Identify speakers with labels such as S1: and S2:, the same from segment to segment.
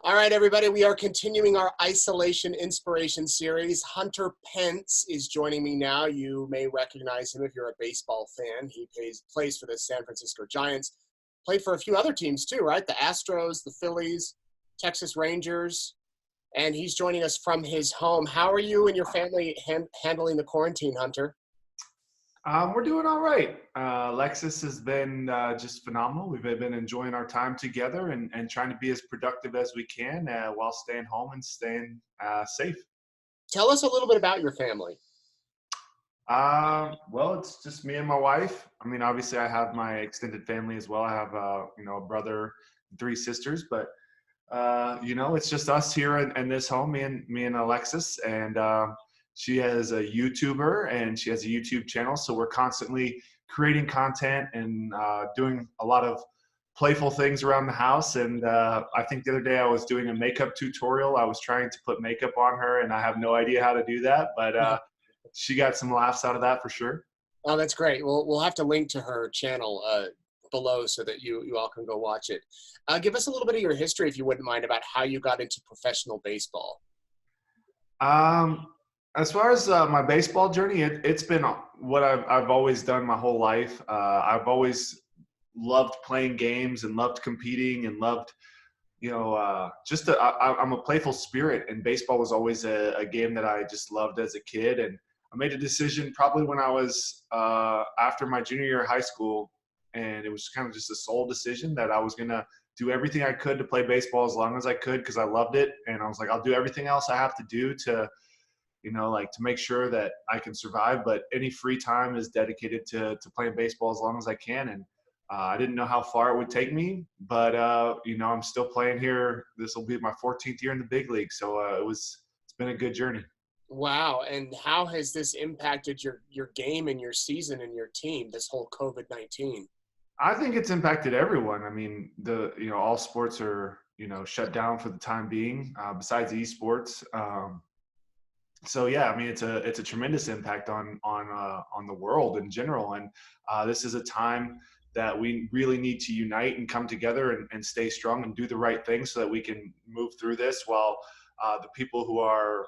S1: All right, everybody, we are continuing our Isolation Inspiration series. Hunter Pence is joining me now. You may recognize him if you're a baseball fan. He plays for the San Francisco Giants. Played for a few other teams too, right? The Astros, the Phillies, Texas Rangers. And he's joining us from his home. How are you and your family handling the quarantine, Hunter?
S2: We're doing all right. Alexis has been just phenomenal. We've been enjoying our time together and trying to be as productive as we can while staying home and staying safe.
S1: Tell us a little bit about your family.
S2: Well, it's just me and my wife. I mean, obviously, I have my extended family as well. I have, a brother, and three sisters, but it's just us here in this home, me and Alexis, and she is a YouTuber and she has a YouTube channel. So we're constantly creating content and doing a lot of playful things around the house. And I think the other day I was doing a makeup tutorial. I was trying to put makeup on her and I have no idea how to do that, but she got some laughs out of that for sure.
S1: Oh, that's great. We'll have to link to her channel below so that you all can go watch it. Give us a little bit of your history, if you wouldn't mind, about how you got into professional baseball.
S2: As far as my baseball journey, it's been what I've always done my whole life. I've always loved playing games and loved competing and loved, I'm a playful spirit, and baseball was always a game that I just loved as a kid. And I made a decision probably when I was after my junior year of high school, and it was kind of just a sole decision that I was going to do everything I could to play baseball as long as I could because I loved it. And I was like, I'll do everything else I have to do to make sure that I can survive. But any free time is dedicated to playing baseball as long as I can. And I didn't know how far it would take me, but I'm still playing here. This will be my 14th year in the big league. So it's been a good journey.
S1: Wow. And how has this impacted your game and your season and your team, this whole COVID-19?
S2: I think it's impacted everyone. I mean, all sports are, shut down for the time being, besides esports. So yeah, I mean, it's a tremendous impact on the world in general. And this is a time that we really need to unite and come together and stay strong and do the right thing so that we can move through this while the people who are,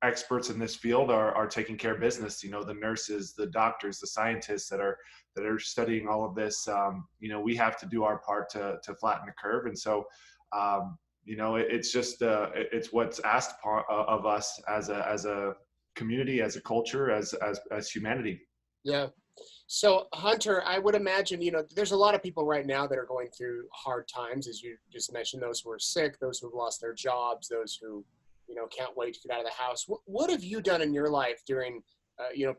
S2: experts in this field are taking care of business. The nurses, the doctors, the scientists that are studying all of this. We have to do our part to flatten the curve. And so, it's just it's what's asked of us as a community, as a culture, as humanity.
S1: Yeah. So Hunter, I would imagine, there's a lot of people right now that are going through hard times, as you just mentioned, those who are sick, those who've lost their jobs, those who can't wait to get out of the house. What have you done in your life during,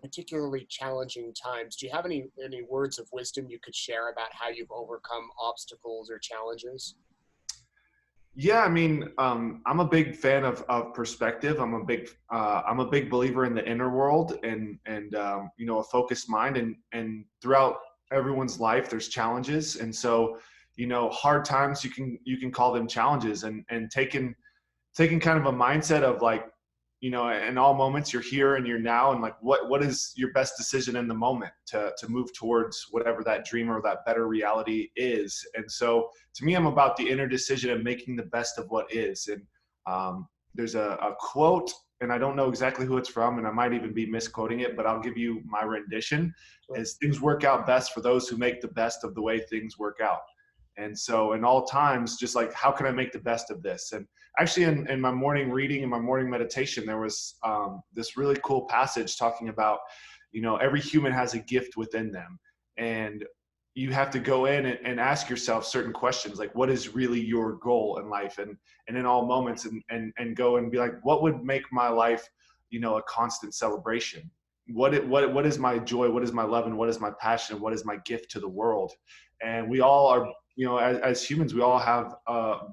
S1: particularly challenging times? Do you have any words of wisdom you could share about how you've overcome obstacles or challenges?
S2: Yeah, I mean, I'm a big fan of perspective. I'm a big believer in the inner world and a focused mind. And throughout everyone's life, there's challenges, and so hard times you can call them challenges, and taking kind of a mindset of like, in all moments you're here and you're now, and like what is your best decision in the moment to move towards whatever that dream or that better reality is. And so to me, I'm about the inner decision and making the best of what is. And there's a quote, and I don't know exactly who it's from, and I might even be misquoting it, but I'll give you my rendition. Is things work out best for those who make the best of the way things work out. And so in all times, just like, how can I make the best of this? And actually in my morning reading and my morning meditation, there was this really cool passage talking about, every human has a gift within them. And you have to go in and ask yourself certain questions, like what is really your goal in life? And in all moments and go and be like, what would make my life, a constant celebration? What is my joy? What is my love? And what is my passion? What is my gift to the world? And we all are, as humans, we all have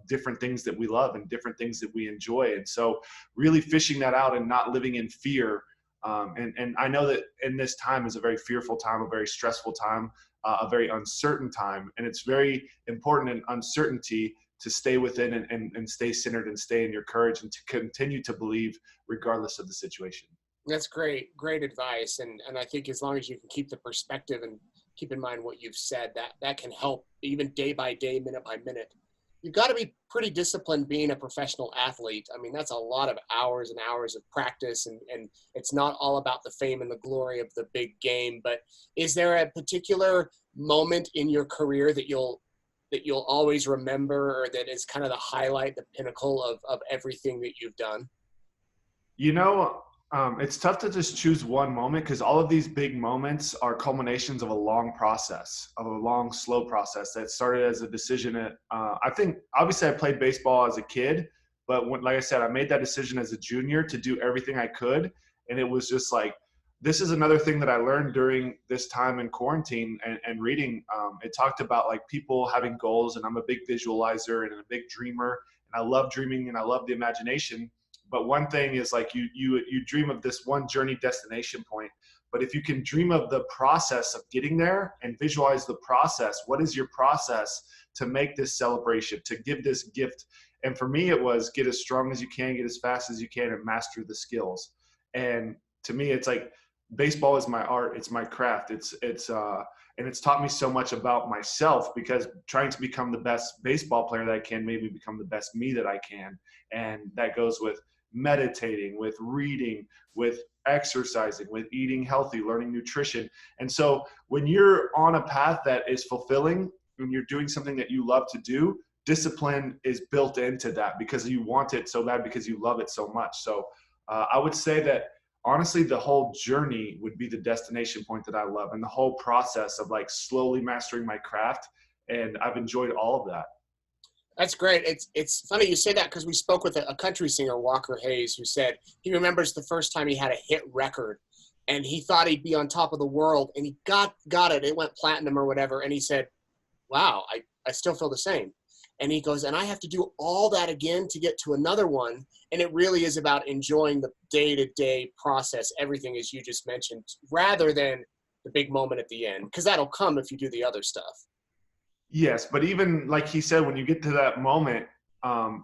S2: different things that we love and different things that we enjoy. And so really fishing that out and not living in fear. And I know that in this time is a very fearful time, a very stressful time, a very uncertain time. And it's very important in uncertainty to stay within and stay centered and stay in your courage and to continue to believe regardless of the situation.
S1: That's great advice. And I think as long as you can keep the perspective and keep in mind what you've said, that can help even day by day, minute by minute. you've got to be pretty disciplined being a professional athlete. I mean, that's a lot of hours and hours of practice, and it's not all about the fame and the glory of the big game. But is there a particular moment in your career that you'll always remember, or that is kind of the highlight, the pinnacle of everything that you've done?
S2: You know, it's tough to just choose one moment because all of these big moments are culminations of a long process, of a long, slow process that started as a decision. I think, obviously, I played baseball as a kid, but like I said, I made that decision as a junior to do everything I could. And it was just like, this is another thing that I learned during this time in quarantine and reading. It talked about like people having goals, and I'm a big visualizer and a big dreamer, and I love dreaming and I love the imagination. But one thing is like you dream of this one journey destination point. But if you can dream of the process of getting there and visualize the process, what is your process to make this celebration, to give this gift? And for me, it was get as strong as you can, get as fast as you can, and master the skills. And to me, it's like baseball is my art, it's my craft. And it's taught me so much about myself, because trying to become the best baseball player that I can, maybe become the best me that I can. And that goes with meditating, with reading, with exercising, with eating healthy, learning nutrition. And so when you're on a path that is fulfilling, when you're doing something that you love to do, discipline is built into that because you want it so bad, because you love it so much. So I would say that honestly, the whole journey would be the destination point that I love, and the whole process of like slowly mastering my craft. And I've enjoyed all of that.
S1: That's great. It's funny you say that, because we spoke with a country singer, Walker Hayes, who said he remembers the first time he had a hit record, and he thought he'd be on top of the world, and he got it. It went platinum or whatever, and he said, wow, I still feel the same. And he goes, and I have to do all that again to get to another one. And it really is about enjoying the day-to-day process, everything as you just mentioned, rather than the big moment at the end, because that'll come if you do the other stuff.
S2: Yes, but even like he said, when you get to that moment,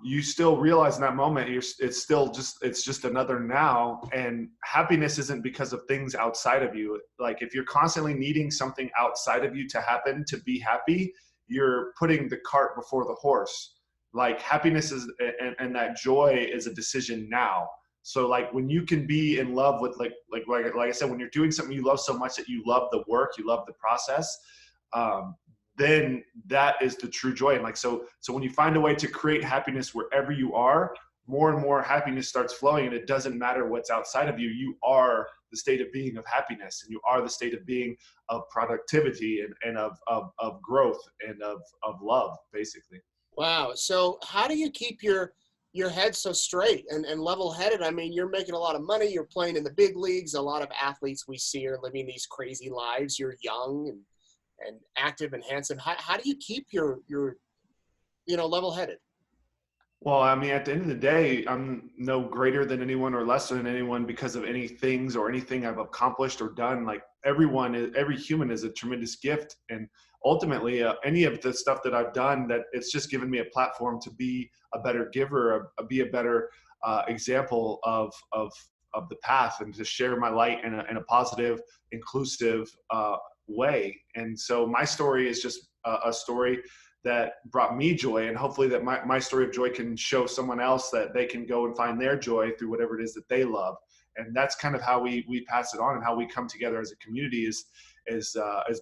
S2: you still realize in that moment it's just another now. And happiness isn't because of things outside of you. Like if you're constantly needing something outside of you to happen to be happy, you're putting the cart before the horse. Like happiness is and that joy is a decision now. So like when you can be in love with like I said, when you're doing something you love so much that you love the work, you love the process, then that is the true joy. And like so when you find a way to create happiness wherever you are, more and more happiness starts flowing, and it doesn't matter what's outside of you. You are the state of being of happiness, and you are the state of being of productivity and of growth and of love, basically.
S1: Wow. So how do you keep your head so straight and level-headed? I mean, you're making a lot of money. You're playing in the big leagues. A lot of athletes we see are living these crazy lives. You're young and active and handsome. How do you keep your level-headed?
S2: Well, I mean, at the end of the day, I'm no greater than anyone or lesser than anyone because of any things or anything I've accomplished or done. Like every human is a tremendous gift. And ultimately, any of the stuff that I've done, that it's just given me a platform to be a better giver, be a better example of the path, and to share my light in a positive, inclusive way. And so my story is just a story that brought me joy, and hopefully that my story of joy can show someone else that they can go and find their joy through whatever it is that they love. And that's kind of how we pass it on, and how we come together as a community is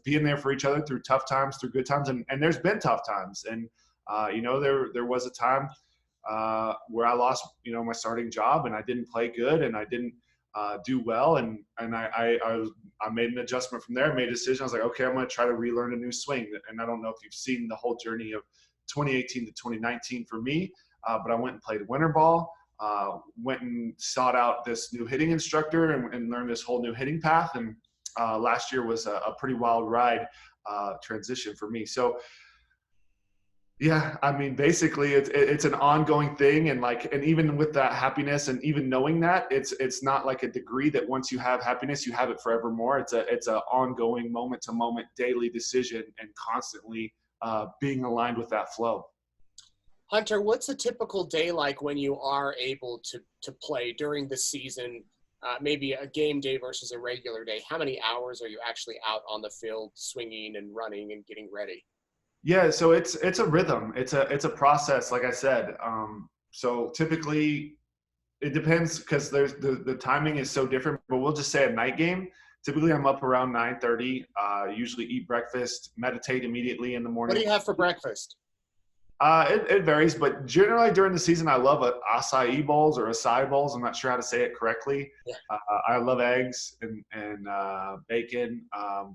S2: being there for each other through tough times, through good times. And there's been tough times. And there was a time where I lost my starting job, and I didn't play good, and I didn't do well, and I made an adjustment from there, made a decision. I was like, okay, I'm going to try to relearn a new swing. And I don't know if you've seen the whole journey of 2018 to 2019 for me, but I went and played winter ball, went and sought out this new hitting instructor and learned this whole new hitting path. And last year was a pretty wild ride transition for me. So yeah, I mean, basically it's an ongoing thing. And even with that happiness, and even knowing that it's not like a degree that once you have happiness, you have it forevermore. It's a ongoing moment to moment daily decision, and constantly being aligned with that flow.
S1: Hunter, what's a typical day like when you are able to play during the season? Maybe a game day versus a regular day. How many hours are you actually out on the field swinging and running and getting ready?
S2: Yeah, so it's a rhythm. It's a process, like I said. So typically it depends because there's the timing is so different. But we'll just say a night game. Typically, I'm up around 9:30. Usually eat breakfast, meditate immediately in the
S1: What do
S2: morning.
S1: you have for breakfast?
S2: It varies, but generally during the season, I love acai bowls or acai bowls. I'm not sure how to say it correctly.
S1: Yeah.
S2: I love eggs and bacon,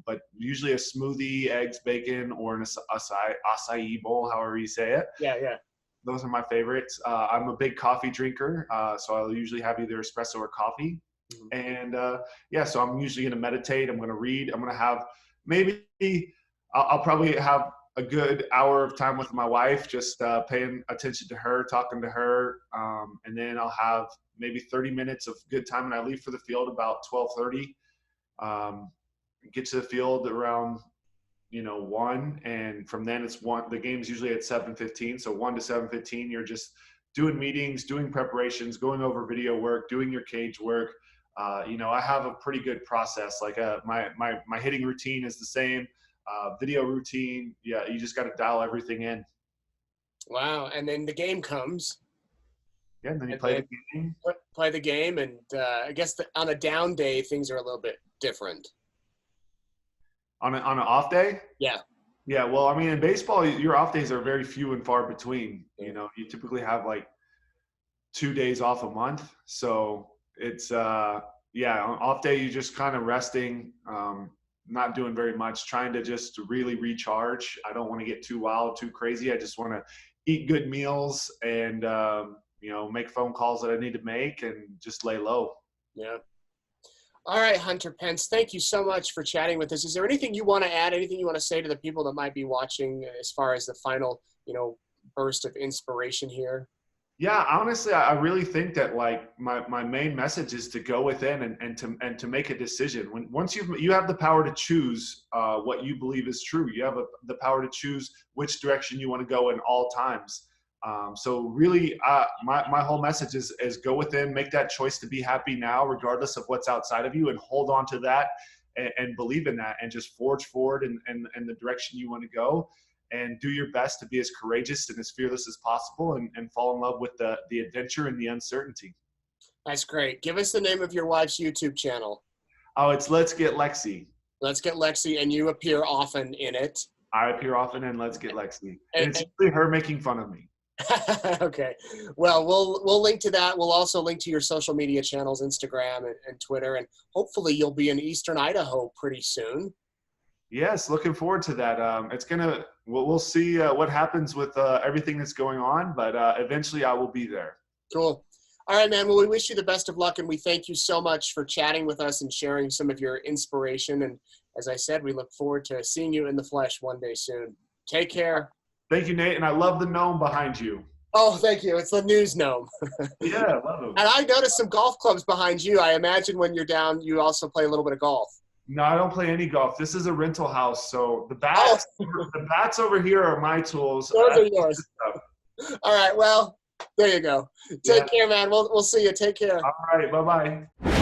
S2: but usually a smoothie, eggs, bacon, or an acai bowl, however you say it.
S1: Yeah, yeah.
S2: Those are my favorites. I'm a big coffee drinker, so I'll usually have either espresso or coffee.
S1: Mhm.
S2: And yeah, so I'm usually going to meditate. I'm going to read. I'm going to have maybe I'll probably have a good hour of time with my wife, just paying attention to her, talking to her, and then I'll have maybe 30 minutes of good time. And I leave for the field about 12:30. Get to the field around 1, and from then it's 1. The game's usually at 7:15, so 1 to 7:15. You're just doing meetings, doing preparations, going over video work, doing your cage work. I have a pretty good process. Like my hitting routine is the same. Video routine. Yeah, you just got to dial everything in.
S1: Wow. And then the game comes.
S2: Yeah, and then you
S1: And
S2: play
S1: then
S2: the game.
S1: play the game, and I guess on a down day, things are a little bit different.
S2: On an off day.
S1: Yeah.
S2: Yeah, well, I mean, in baseball, your off days are very few and far between.
S1: Yeah.
S2: You typically have like 2 days off a month, so it's yeah, on off day you're just kind of resting, not doing very much, trying to just really recharge. I don't want to get too wild, too crazy. I just want to eat good meals and make phone calls that I need to make and just lay low.
S1: Yeah. All right, Hunter Pence, thank you so much for chatting with us. Is there anything you want to add, anything you want to say to the people that might be watching as far as the final, burst of inspiration here?
S2: Yeah, honestly, I really think that like my main message is to go within and to make a decision. Once you have the power to choose what you believe is true, you have the power to choose which direction you want to go in all times. So really, my whole message is go within, make that choice to be happy now, regardless of what's outside of you, and hold on to that and believe in that, and just forge forward in the direction you want to go. And do your best to be as courageous and as fearless as possible, and fall in love with the adventure and the uncertainty.
S1: That's great. Give us the name of your wife's YouTube channel.
S2: Oh, it's Let's Get Lexi.
S1: Let's Get Lexi, and you appear often in it.
S2: I appear often in Let's Get Lexi. And
S1: And
S2: it's usually her making fun of me.
S1: okay. Well, we'll link to that. We'll also link to your social media channels, Instagram and Twitter, and hopefully you'll be in Eastern Idaho pretty soon.
S2: Yes, looking forward to that. We'll see what happens with everything that's going on, but eventually I will be there.
S1: Cool. All right, man. Well, we wish you the best of luck, and we thank you so much for chatting with us and sharing some of your inspiration. And as I said, we look forward to seeing you in the flesh one day soon. Take care.
S2: Thank you, Nate, and I love the gnome behind you.
S1: Oh, thank you. It's the news gnome.
S2: Yeah, I love him.
S1: And I noticed some golf clubs behind you. I imagine when you're down, you also play a little bit of golf.
S2: No, I don't play any golf. This is a rental house, so the bats over here are my tools.
S1: Those are yours. All right. Well, there you go. Take care, man. We'll see you. Take care.
S2: All right. Bye-bye.